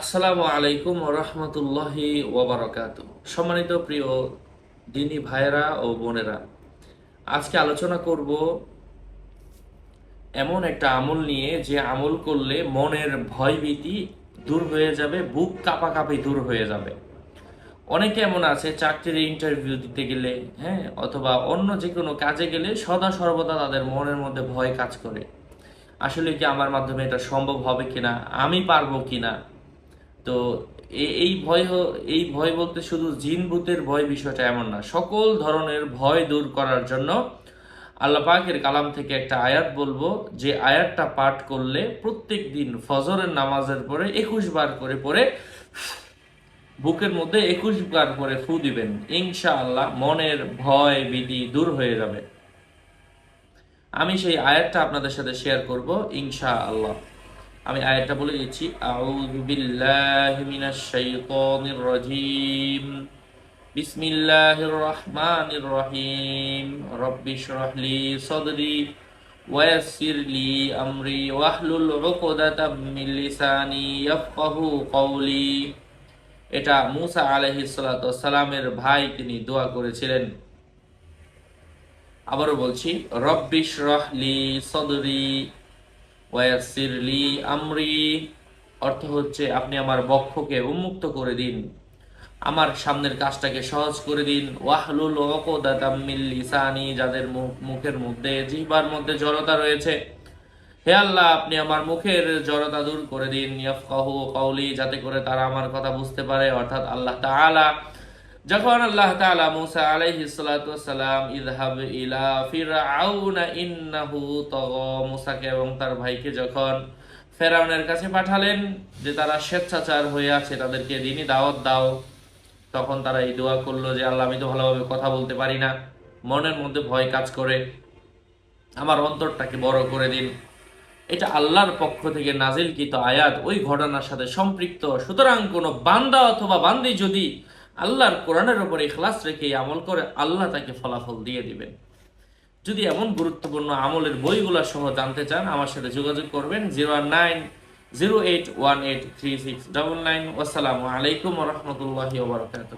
আসসালামু আলাইকুম ওয়া রাহমাতুল্লাহি ওয়া বারাকাতুহু। সম্মানিত প্রিয় দিনী ভাইয়েরা ও বোনেরা, আজকে আলোচনা করব এমন একটা আমল নিয়ে যে আমল করলে মনের ভয়ভীতি দূর হয়ে যাবে, বুক কাঁপাকাঁপি দূর হয়ে যাবে। অনেকে এমন আছে চাকরির ইন্টারভিউ দিতে গেলে, হ্যাঁ, অথবা অন্য যে কোনো কাজে গেলে সদা সর্বদা তাদের মনের মধ্যে ভয় কাজ করে। আসলে কি আমার মাধ্যমে এটা সম্ভব হবে কিনা, আমি পারবো কিনা। তো এই ভয় বলতে শুধু জিন ভূতের ভয় বিষয়টা এমন না, সকল ধরনের ভয় দূর করার জন্য আল্লাহ পাকের কালাম থেকে একটা আয়াত বলবো, যে আয়াতটা পাঠ করলে প্রত্যেক দিন ফজরের নামাজের পরে 21 বার করে পড়ে বুকের মধ্যে 21 বার করে ফু দিবেন, ইনশাআল্লাহ মনের ভয় ভীতি দূর হয়ে যাবে। আমি সেই আয়াতটা আপনাদের সাথে শেয়ার করব ইনশাআল্লাহ। আমি আয়াতটা বলে দিচ্ছি, আউযু বিল্লাহি মিনাশ শাইতানির রাজীম, বিসমিল্লাহির রহমানির রহিম, রব্বি ইশরাহ লি সাদরি ওয়া ইয়াসসির লি আমরি ওয়াহলুল উকদাতাম মিন লিসানি ইয়াফকাহু কওলি। এটা মুসা আলাইহিস সালাতু ওয়াস সালামের ভাই তিনি দোয়া করেছিলেন। আবারও বলছি, রব্বি ইশরাহ লি সাদরি ওয়াসিরলি আমরি, অর্থ হচ্ছে আপনি আমার বক্ষকে উন্মুক্ত করে দিন, আমার সামনের কাজটাকে সহজ করে দিন। ওয়াহলুল উকদাতাম মিন লিসানি, যাদের মুখের মধ্যে জিহ্বার মধ্যে জড়তা রয়েছে, হে আল্লাহ আপনি আমার মুখের জড়তা দূর করে দিন। ইয়াফকাহু কওলি, যাতে করে তারা আমার কথা বুঝতে পারে, অর্থাৎ আল্লাহ তাআলা যখন আল্লাহ তাআলা মুসা আলাইহিস সালাতু ওয়াস সালাম ইযহাব ইলা ফিরআউনা ইন্নাহু তাগা, মুসাকে এবং তার ভাইকে যখন ফেরাউনের কাছে পাঠালেন যে তারা স্বেচ্ছাচার হয়ে আছে, তাদেরকে দ্বীনি দাওয়াত দাও, তখন তারা এই দোয়া করলো যে আল্লাহ আমি তো ভালোভাবে কথা বলতে পারি না, মনের মধ্যে ভয় কাজ করে, আমার অন্তরটাকে বড় করে দিন। এটা আল্লাহর পক্ষ থেকে নাজিলকৃত আয়াত, ওই ঘটনার সাথে সম্পৃক্ত। সুতরাং কোনো বান্দা অথবা বান্দি যদি আল্লাহর কোরআনের উপর ইখলাস রেখে আমল করে, আল্লাহ তাকে ফলাফল দিয়ে দিবেন। যদি এমন গুরুত্বপূর্ণ আমলের বইগুলো সহ জানতে চান, আমার সাথে যোগাযোগ করবেন 0908183699। আসসালামু আলাইকুম ওয়া রাহমাতুল্লাহি ওয়া বারাকাতুহু।